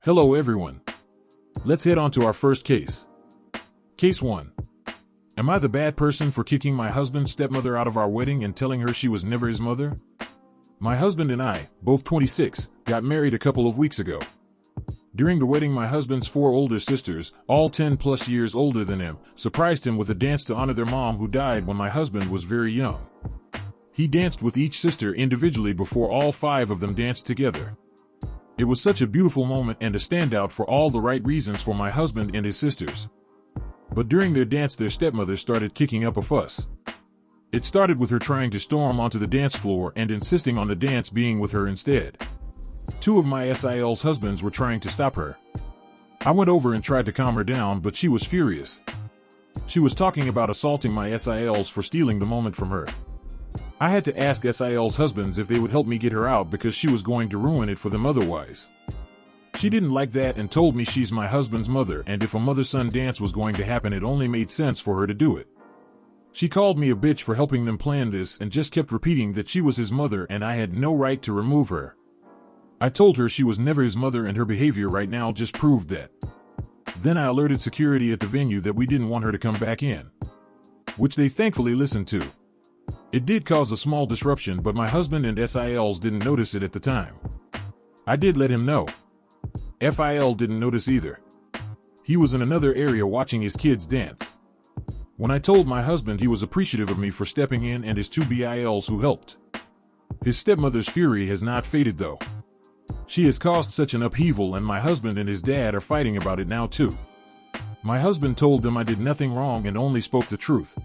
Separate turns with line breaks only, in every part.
Hello everyone. Let's head on to our first case. Case 1. Am I the bad person for kicking my husband's stepmother out of our wedding and telling her she was never his mother? My husband and I, both 26, got married a couple of weeks ago. During the wedding, my husband's 4 older sisters, all 10 plus years older than him, surprised him with a dance to honor their mom who died when my husband was very young. He danced with each sister individually before all 5 of them danced together. It was such a beautiful moment and a standout for all the right reasons for my husband and his sisters. But during their dance, their stepmother started kicking up a fuss. It started with her trying to storm onto the dance floor and insisting on the dance being with her instead. 2 of my SIL's husbands were trying to stop her. I went over and tried to calm her down, but she was furious. She was talking about assaulting my SILs for stealing the moment from her. I had to ask SIL's husbands if they would help me get her out because she was going to ruin it for them otherwise. She didn't like that and told me she's my husband's mother, and if a mother-son dance was going to happen, it only made sense for her to do it. She called me a bitch for helping them plan this and just kept repeating that she was his mother and I had no right to remove her. I told her she was never his mother and her behavior right now just proved that. Then I alerted security at the venue that we didn't want her to come back in, which they thankfully listened to. It did cause a small disruption, but my husband and SILs didn't notice it at the time. I did let him know. FIL didn't notice either. He was in another area watching his kids dance. When I told my husband, he was appreciative of me for stepping in and his 2 BILs who helped. His stepmother's fury has not faded though. She has caused such an upheaval, and my husband and his dad are fighting about it now too. My husband told them I did nothing wrong and only spoke the truth.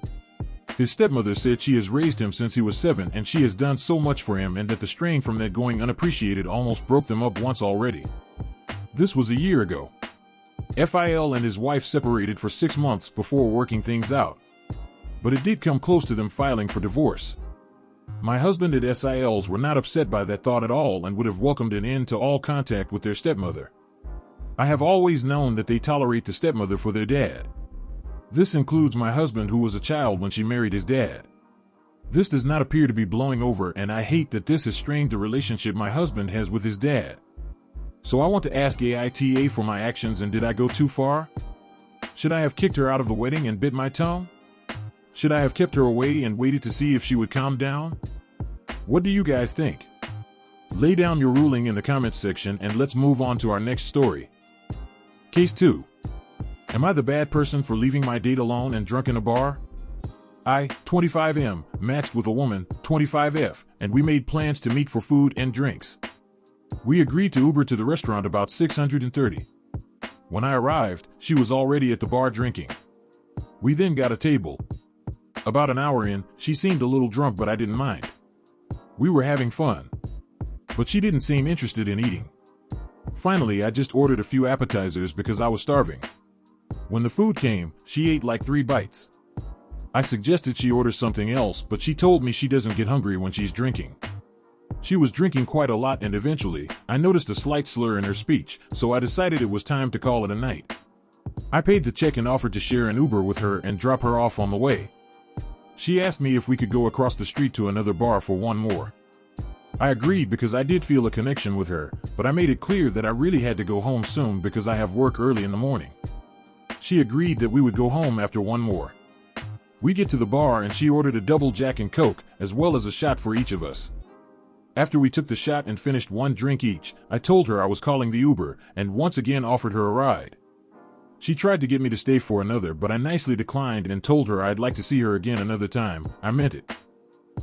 His stepmother said she has raised him since he was 7 and she has done so much for him, and that the strain from that going unappreciated almost broke them up once already. This was a year ago. FIL and his wife separated for 6 months before working things out. But it did come close to them filing for divorce. My husband and SILs were not upset by that thought at all and would have welcomed an end to all contact with their stepmother. I have always known that they tolerate the stepmother for their dad. This includes my husband, who was a child when she married his dad. This does not appear to be blowing over, and I hate that this has strained the relationship my husband has with his dad. So I want to ask AITA for my actions, and did I go too far? Should I have kicked her out of the wedding and bit my tongue? Should I have kept her away and waited to see if she would calm down? What do you guys think? Lay down your ruling in the comments section and let's move on to our next story. Case 2. Am I the bad person for leaving my date alone and drunk in a bar? I, 25M, matched with a woman, 25F, and we made plans to meet for food and drinks. We agreed to Uber to the restaurant about 630. When I arrived, she was already at the bar drinking. We then got a table. About an hour in, she seemed a little drunk, but I didn't mind. We were having fun. But she didn't seem interested in eating. Finally, I just ordered a few appetizers because I was starving. When the food came, she ate like 3 bites. I suggested she order something else, but she told me she doesn't get hungry when she's drinking. She was drinking quite a lot, and eventually, I noticed a slight slur in her speech, so I decided it was time to call it a night. I paid the check and offered to share an Uber with her and drop her off on the way. She asked me if we could go across the street to another bar for one more. I agreed because I did feel a connection with her, but I made it clear that I really had to go home soon because I have work early in the morning. She agreed that we would go home after one more. We get to the bar and she ordered a double Jack and Coke, as well as a shot for each of us. After we took the shot and finished 1 drink each, I told her I was calling the Uber and once again offered her a ride. She tried to get me to stay for another, but I nicely declined and told her I'd like to see her again another time. I meant it.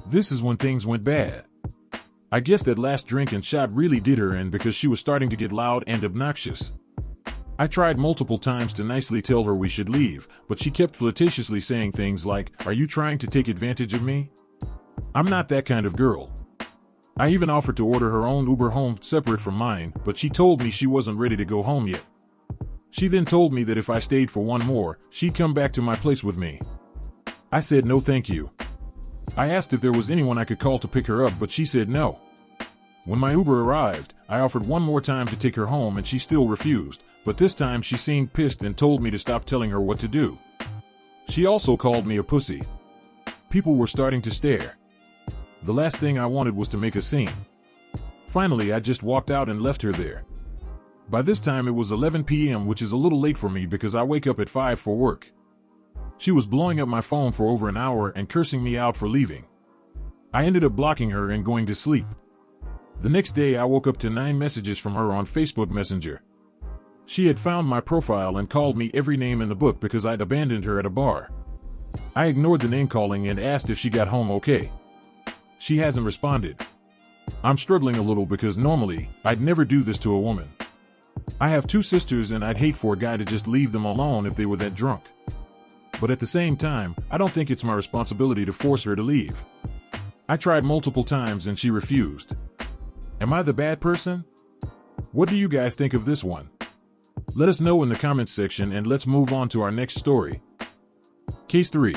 This is when things went bad. I guess that last drink and shot really did her in because she was starting to get loud and obnoxious. I tried multiple times to nicely tell her we should leave, but she kept flirtatiously saying things like, "Are you trying to take advantage of me?" I'm not that kind of girl. I even offered to order her own Uber home separate from mine, but she told me she wasn't ready to go home yet. She then told me that if I stayed for one more, she'd come back to my place with me. I said no thank you. I asked if there was anyone I could call to pick her up, but she said no. When my Uber arrived, I offered one more time to take her home and she still refused, but this time she seemed pissed and told me to stop telling her what to do. She also called me a pussy. People were starting to stare. The last thing I wanted was to make a scene. Finally, I just walked out and left her there. By this time it was 11 p.m., which is a little late for me because I wake up at 5 for work. She was blowing up my phone for over an hour and cursing me out for leaving. I ended up blocking her and going to sleep. The next day I woke up to 9 messages from her on Facebook Messenger. She had found my profile and called me every name in the book because I'd abandoned her at a bar. I ignored the name calling and asked if she got home okay. She hasn't responded. I'm struggling a little because normally, I'd never do this to a woman. I have 2 sisters and I'd hate for a guy to just leave them alone if they were that drunk. But at the same time, I don't think it's my responsibility to force her to leave. I tried multiple times and she refused. Am I the bad person? What do you guys think of this one? Let us know in the comments section and let's move on to our next story. Case 3.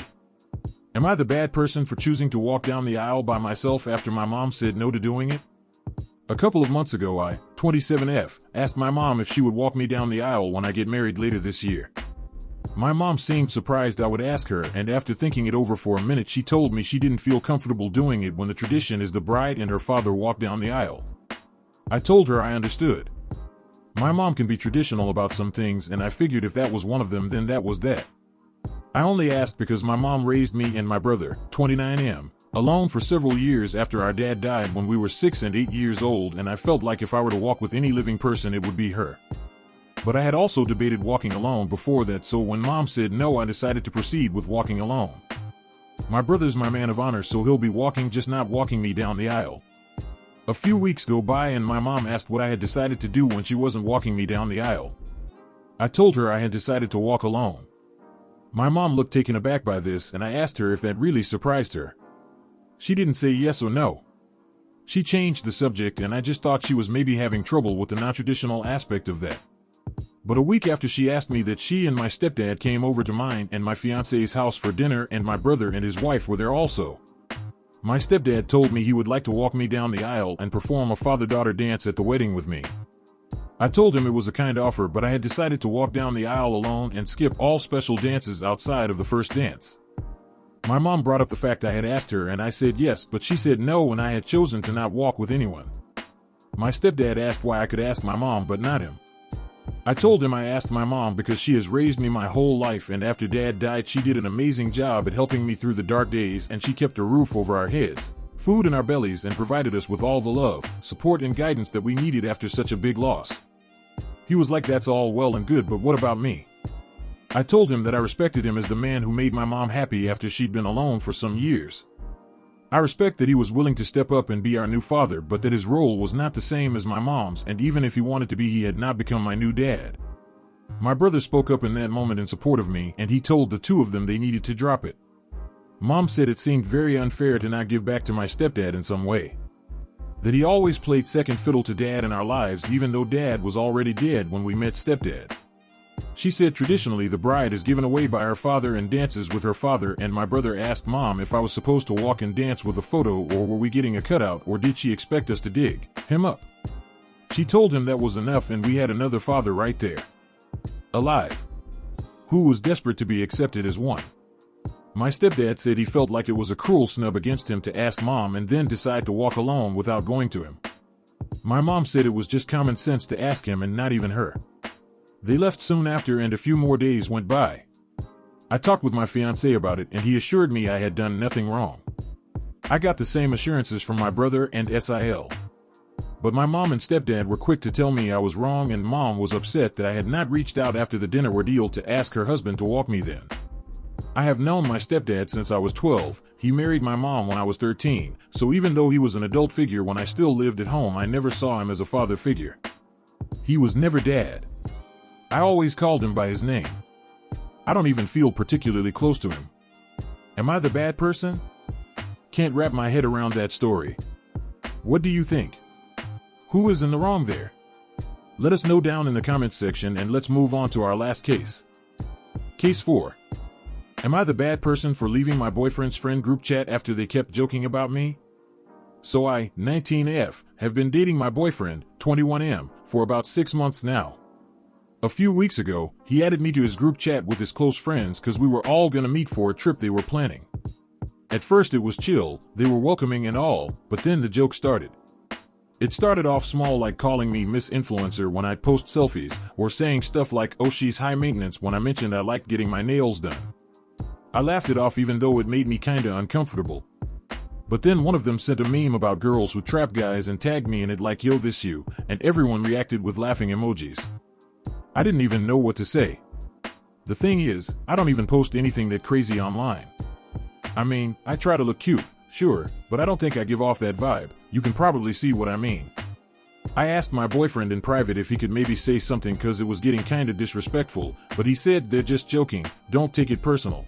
Am I the bad person for choosing to walk down the aisle by myself after my mom said no to doing it? A couple of months ago I, 27F, asked my mom if she would walk me down the aisle when I get married later this year. My mom seemed surprised I would ask her, and after thinking it over for a minute she told me she didn't feel comfortable doing it when the tradition is the bride and her father walk down the aisle. I told her I understood. My mom can be traditional about some things and I figured if that was one of them then that was that. I only asked because my mom raised me and my brother, 29M, alone for several years after our dad died when we were 6 and 8 years old, and I felt like if I were to walk with any living person it would be her. But I had also debated walking alone before that, so when mom said no I decided to proceed with walking alone. My brother's my man of honor, so he'll be walking, just not walking me down the aisle. A few weeks go by and my mom asked what I had decided to do when she wasn't walking me down the aisle. I told her I had decided to walk alone. My mom looked taken aback by this and I asked her if that really surprised her. She didn't say yes or no. She changed the subject and I just thought she was maybe having trouble with the non-traditional aspect of that. But a week after she asked me that, she and my stepdad came over to mine and my fiance's house for dinner, and my brother and his wife were there also. My stepdad told me he would like to walk me down the aisle and perform a father-daughter dance at the wedding with me. I told him it was a kind offer, but I had decided to walk down the aisle alone and skip all special dances outside of the first dance. My mom brought up the fact I had asked her and I said yes, but she said no and I had chosen to not walk with anyone. My stepdad asked why I could ask my mom but not him. I told him I asked my mom because she has raised me my whole life, and after Dad died she did an amazing job at helping me through the dark days, and she kept a roof over our heads, food in our bellies, and provided us with all the love, support and guidance that we needed after such a big loss. He was like, that's all well and good, but what about me? I told him that I respected him as the man who made my mom happy after she'd been alone for some years. I respect that he was willing to step up and be our new father, but that his role was not the same as my mom's, and even if he wanted to be, he had not become my new dad. My brother spoke up in that moment in support of me, and he told the 2 of them they needed to drop it. Mom said it seemed very unfair to not give back to my stepdad in some way. That he always played second fiddle to Dad in our lives, even though Dad was already dead when we met stepdad. She said traditionally the bride is given away by her father and dances with her father, and my brother asked Mom if I was supposed to walk and dance with a photo, or were we getting a cutout, or did she expect us to dig him up? She told him that was enough, and we had another father right there, alive, who was desperate to be accepted as one. My stepdad said he felt like it was a cruel snub against him to ask Mom and then decide to walk alone without going to him. My mom said it was just common sense to ask him and not even her. They left soon after and a few more days went by. I talked with my fiancé about it and he assured me I had done nothing wrong. I got the same assurances from my brother and SIL. But my mom and stepdad were quick to tell me I was wrong, and Mom was upset that I had not reached out after the dinner ordeal to ask her husband to walk me then. I have known my stepdad since I was 12. He married my mom when I was 13, so even though he was an adult figure when I still lived at home, I never saw him as a father figure. He was never Dad. I always called him by his name. I don't even feel particularly close to him. Am I the bad person? Can't wrap my head around that story. What do you think? Who is in the wrong there? Let us know down in the comments section, and let's move on to our last case. Case 4. Am I the bad person for leaving my boyfriend's friend group chat after they kept joking about me? So I, 19F, have been dating my boyfriend, 21M, for about 6 months now. A few weeks ago, he added me to his group chat with his close friends because we were all gonna meet for a trip they were planning. At first it was chill, they were welcoming and all, but then the joke started. It started off small, like calling me Miss Influencer when I post selfies, or saying stuff like, "Oh, she's high maintenance," when I mentioned I liked getting my nails done. I laughed it off even though it made me kinda uncomfortable. But then one of them sent a meme about girls who trap guys and tagged me in it like, "Yo, this you," and everyone reacted with laughing emojis. I didn't even know what to say. The thing is, I don't even post anything that crazy online. I mean, I try to look cute, sure, but I don't think I give off that vibe. You can probably see what I mean. I asked my boyfriend in private if he could maybe say something cause it was getting kinda disrespectful, but he said, "They're just joking, don't take it personal."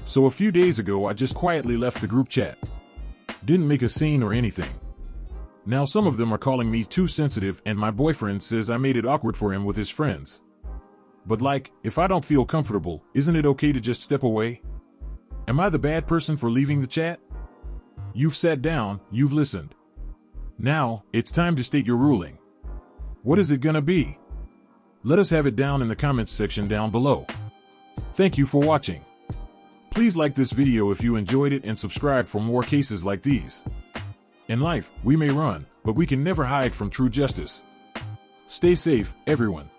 So a few days ago I just quietly left the group chat. Didn't make a scene or anything. Now some of them are calling me too sensitive, and my boyfriend says I made it awkward for him with his friends. But like, if I don't feel comfortable, isn't it okay to just step away? Am I the bad person for leaving the chat? You've sat down, you've listened. Now, it's time to state your ruling. What is it gonna be? Let us have it down in the comments section down below. Thank you for watching. Please like this video if you enjoyed it and subscribe for more cases like these. In life, we may run, but we can never hide from true justice. Stay safe, everyone.